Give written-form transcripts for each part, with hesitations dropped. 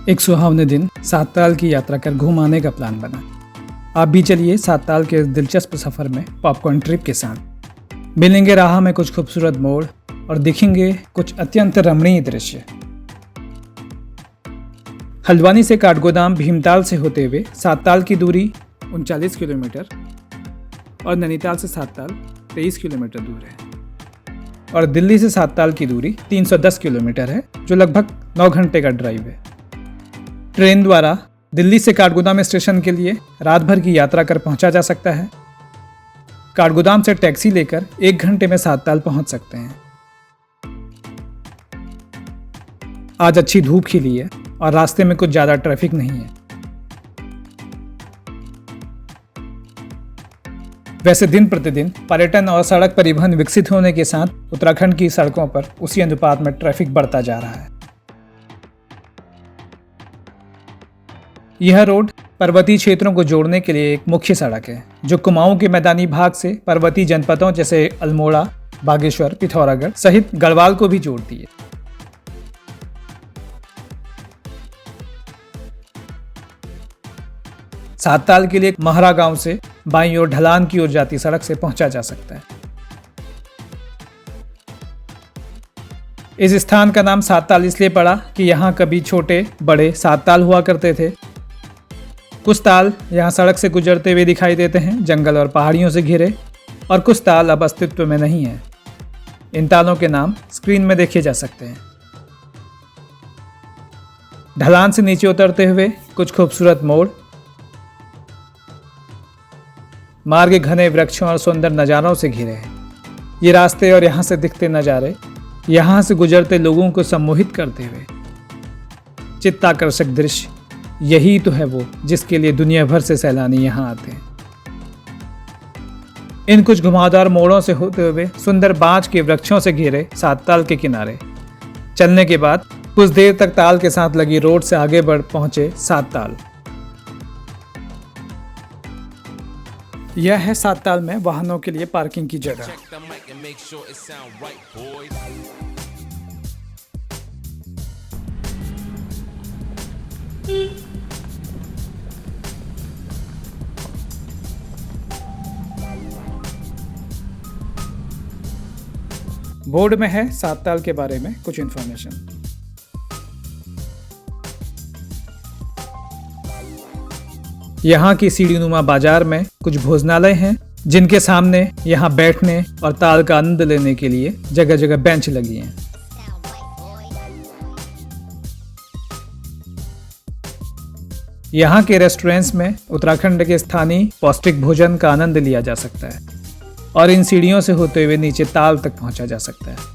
एक सुहावने दिन सात की यात्रा कर घूम आने का प्लान बना। आप भी चलिए सात के इस दिलचस्प सफर में पॉपकॉर्न ट्रिप के साथ। मिलेंगे राह में कुछ खूबसूरत मोड़ और दिखेंगे कुछ अत्यंत रमणीय दृश्य। हल्द्वानी से काठगोदाम भीमताल से होते हुए सात की दूरी 39 किलोमीटर और नैनीताल से सात 23 किलोमीटर दूर है और दिल्ली से सात की दूरी 310 किलोमीटर है, जो लगभग 9 घंटे का ड्राइव है। ट्रेन द्वारा दिल्ली से काठगोदाम स्टेशन के लिए रात भर की यात्रा कर पहुंचा जा सकता है। काठगोदाम से टैक्सी लेकर 1 घंटे में सात पहुंच सकते हैं। आज अच्छी धूप खिली है और रास्ते में कुछ ज़्यादा ट्रैफिक नहीं है। वैसे दिन प्रतिदिन पर्यटन और सड़क परिवहन विकसित होने के साथ उत्तराखंड की सड़कों पर उसी अनुपात में ट्रैफिक बढ़ता जा रहा है। यह रोड पर्वतीय क्षेत्रों को जोड़ने के लिए एक मुख्य सड़क है, जो कुमाऊं के मैदानी भाग से पर्वतीय जनपदों जैसे अल्मोड़ा, बागेश्वर, पिथौरागढ़ सहित गढ़वाल को भी जोड़ती है। सात के लिए महरा गांव से बाईं ओर ढलान की ओर जाती सड़क से पहुंचा जा सकता है। इस स्थान का नाम सात इसलिए पड़ा कि यहाँ कभी छोटे बड़े सात हुआ करते थे। कुछ ताल यहाँ सड़क से गुजरते हुए दिखाई देते हैं, जंगल और पहाड़ियों से घिरे, और कुछ ताल अब अस्तित्व में नहीं है। इन तालों के नाम स्क्रीन में देखे जा सकते हैं। ढलान से नीचे उतरते हुए कुछ खूबसूरत मोड़, मार्ग घने वृक्षों और सुंदर नज़ारों से घिरे हैं। ये रास्ते और यहाँ से दिखते नज़ारे यहाँ से गुजरते लोगों को सम्मोहित करते हुए चित्ताकर्षक दृश्य, यही तो है वो जिसके लिए दुनिया भर से सैलानी यहाँ आते हैं। इन कुछ घुमावदार मोड़ों से होते हुए सुंदर बांज के वृक्षों से घिरे सात के किनारे चलने के बाद कुछ देर तक ताल के साथ लगी रोड से आगे बढ़ पहुंचे सात। यह है सात में वाहनों के लिए पार्किंग की जगह। बोर्ड में है सात के बारे में कुछ इंफॉर्मेशन। यहाँ की सीढ़ीनुमा बाजार में कुछ भोजनालय हैं, जिनके सामने यहाँ बैठने और ताल का आनंद लेने के लिए जगह जगह बेंच लगी हैं। यहाँ के रेस्टोरेंट्स में उत्तराखंड के स्थानीय पौष्टिक भोजन का आनंद लिया जा सकता है और इन सीढ़ियों से होते हुए नीचे ताल तक पहुंचा जा सकता है।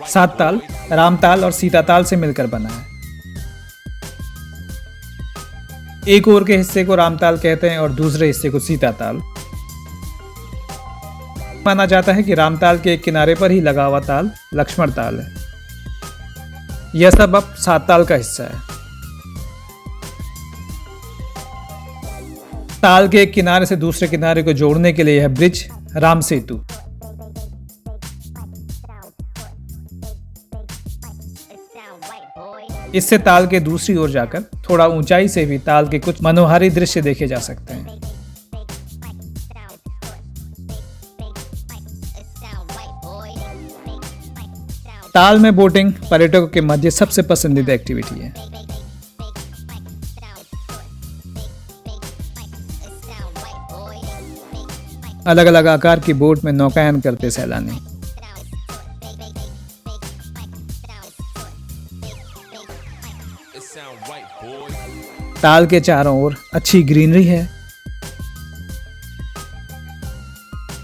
सात ताल रामताल और सीताताल से मिलकर बना है। एक ओर के हिस्से को रामताल कहते हैं और दूसरे हिस्से को सीताताल। माना जाता है कि रामताल के एक किनारे पर ही लगा हुआ ताल लक्ष्मण ताल है। यह सब अब सात का हिस्सा है। ताल के एक किनारे से दूसरे किनारे को जोड़ने के लिए यह ब्रिज राम सेतु। इससे ताल के दूसरी ओर जाकर थोड़ा ऊंचाई से भी ताल के कुछ मनोहारी दृश्य देखे जा सकते हैं। ताल में बोटिंग पर्यटकों के मध्य सबसे पसंदीदा एक्टिविटी है। अलग अलग आकार की बोट में नौकायन करते सैलानी। ताल के चारों ओर अच्छी ग्रीनरी है।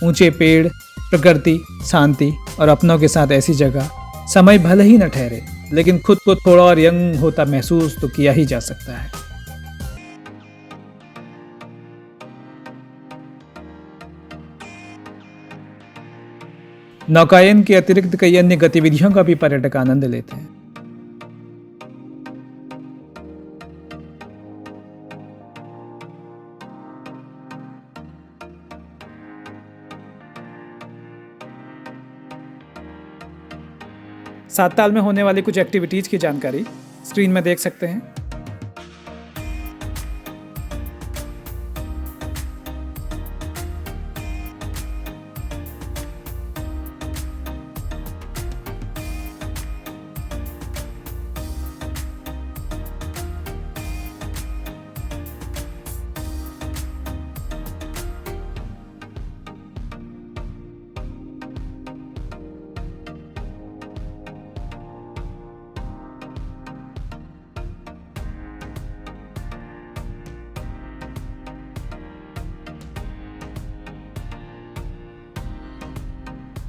ऊंचे पेड़, प्रकृति, शांति और अपनों के साथ ऐसी जगह समय भले ही न ठहरे, लेकिन खुद को थोड़ा और यंग होता महसूस तो किया ही जा सकता है। नौकायन के अतिरिक्त कई अन्य गतिविधियों का भी पर्यटक आनंद लेते हैं। सात ताल में होने वाली कुछ एक्टिविटीज़ की जानकारी स्क्रीन में देख सकते हैं।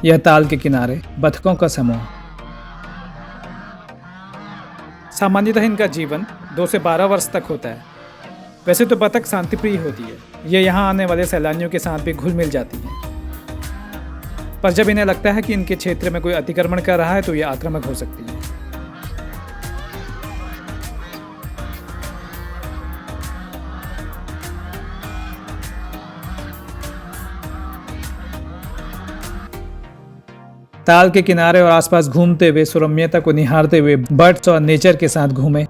यह ताल के किनारे बतखों का समूह। सामान्यतः इनका जीवन 2 से 12 वर्ष तक होता है। वैसे तो बतख शांतिप्रिय होती है, ये यहाँ आने वाले सैलानियों के साथ भी घुल मिल जाती हैं। पर जब इन्हें लगता है कि इनके क्षेत्र में कोई अतिक्रमण कर रहा है तो ये आक्रामक हो सकती है। ताल के किनारे और आसपास घूमते हुए सुरम्यता को निहारते हुए बर्ड्स और नेचर के साथ घूमें।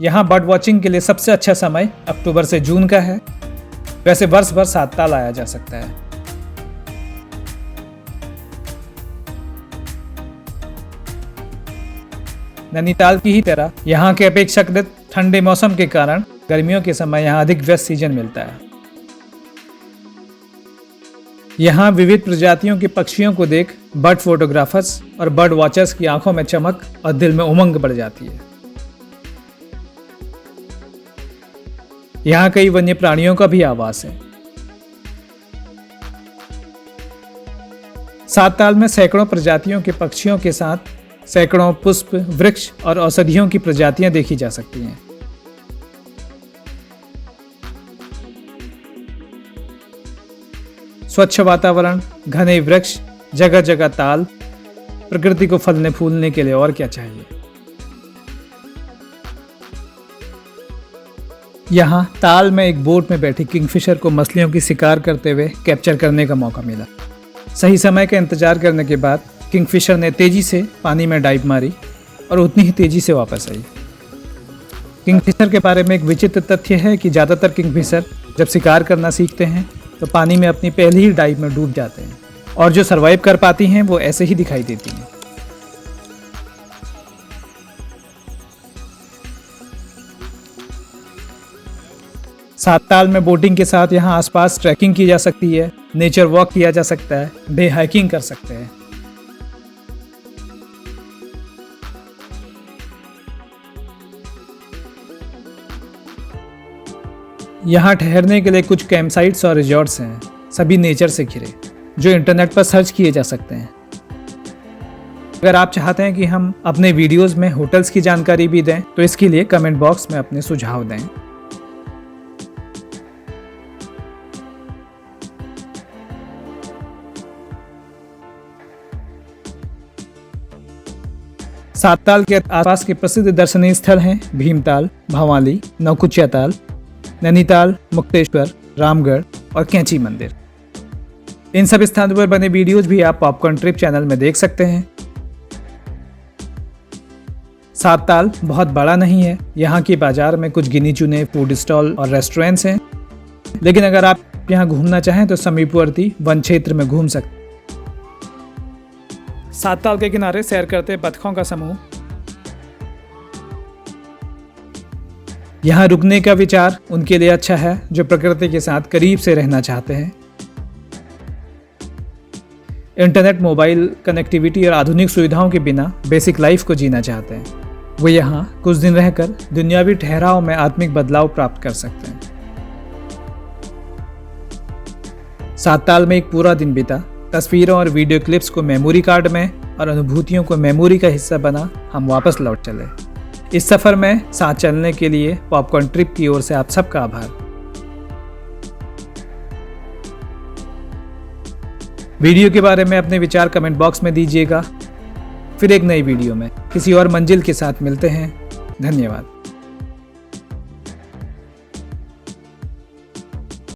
यहाँ बर्ड वॉचिंग के लिए सबसे अच्छा समय अक्टूबर से जून का है। वैसे वर्ष भर सात ताल आया जा सकता है। नैनीताल की ही तरह यहाँ के अपेक्षाकृत ठंडे मौसम के कारण गर्मियों के समय यहाँ अधिक व्यस्त सीजन मिलता है। यहाँ विविध प्रजातियों के पक्षियों को देख बर्ड फोटोग्राफर्स और बर्ड वॉचर्स की आंखों में चमक और दिल में उमंग बढ़ जाती है। यहाँ कई वन्य प्राणियों का भी आवास है। सात ताल में सैकड़ों प्रजातियों के पक्षियों के साथ सैकड़ों पुष्प, वृक्ष और औषधियों की प्रजातियां देखी जा सकती हैं। स्वच्छ वातावरण, घने वृक्ष, जगह जगह ताल, प्रकृति को फलने फूलने के लिए और क्या चाहिए। यहाँ ताल में एक बोट में बैठी किंगफिशर को मछलियों की शिकार करते हुए कैप्चर करने का मौका मिला। सही समय का इंतजार करने के बाद किंगफिशर ने तेजी से पानी में डाइव मारी और उतनी ही तेजी से वापस आई। किंगफिशर के बारे में एक विचित्र तथ्य है कि ज़्यादातर किंगफिशर जब शिकार करना सीखते हैं तो पानी में अपनी पहली ही डाइव में डूब जाते हैं, और जो सरवाइव कर पाती हैं वो ऐसे ही दिखाई देती हैं। सात ताल में बोटिंग के साथ यहाँ आसपास ट्रैकिंग की जा सकती है, नेचर वॉक किया जा सकता है, डे हाइकिंग कर सकते हैं। यहाँ ठहरने के लिए कुछ कैंप साइट्स और रिजॉर्ट्स हैं, सभी नेचर से घिरे, जो इंटरनेट पर सर्च किए जा सकते हैं। अगर आप चाहते हैं कि हम अपने वीडियोस में होटल्स की जानकारी भी दें तो इसके लिए कमेंट बॉक्स में अपने सुझाव दें। सात ताल के आसपास के प्रसिद्ध दर्शनीय स्थल हैं भीमताल, भवाली, नौकुचिया ताल, नैनीताल, मुक्तेश्वर, रामगढ़ और कैंची मंदिर। इन सब स्थानों पर बने वीडियोज भी आप पॉपकॉर्न ट्रिप चैनल में देख सकते हैं। सात ताल बहुत बड़ा नहीं है। यहाँ की बाजार में कुछ गिनी चुने फूड स्टॉल और रेस्टोरेंट्स हैं, लेकिन अगर आप यहाँ घूमना चाहें तो समीपवर्ती वन क्षेत्र में घूम सकते हैं। सात ताल के किनारे सैर करते बतखों का समूह। यहाँ रुकने का विचार उनके लिए अच्छा है जो प्रकृति के साथ करीब से रहना चाहते हैं। इंटरनेट, मोबाइल कनेक्टिविटी और आधुनिक सुविधाओं के बिना बेसिक लाइफ को जीना चाहते हैं। वो यहाँ कुछ दिन रहकर दुनियावी ठहराव में आत्मिक बदलाव प्राप्त कर सकते हैं। सात ताल में एक पूरा दिन बीता। तस्वीरों और वीडियो क्लिप्स को मेमोरी कार्ड में और अनुभूतियों को मेमोरी का हिस्सा बना हम वापस लौट चले। इस सफर में साथ चलने के लिए पॉपकॉर्न ट्रिप की ओर से आप सबका आभार। वीडियो के बारे में अपने विचार कमेंट बॉक्स में दीजिएगा। फिर एक नई वीडियो में किसी और मंजिल के साथ मिलते हैं। धन्यवाद।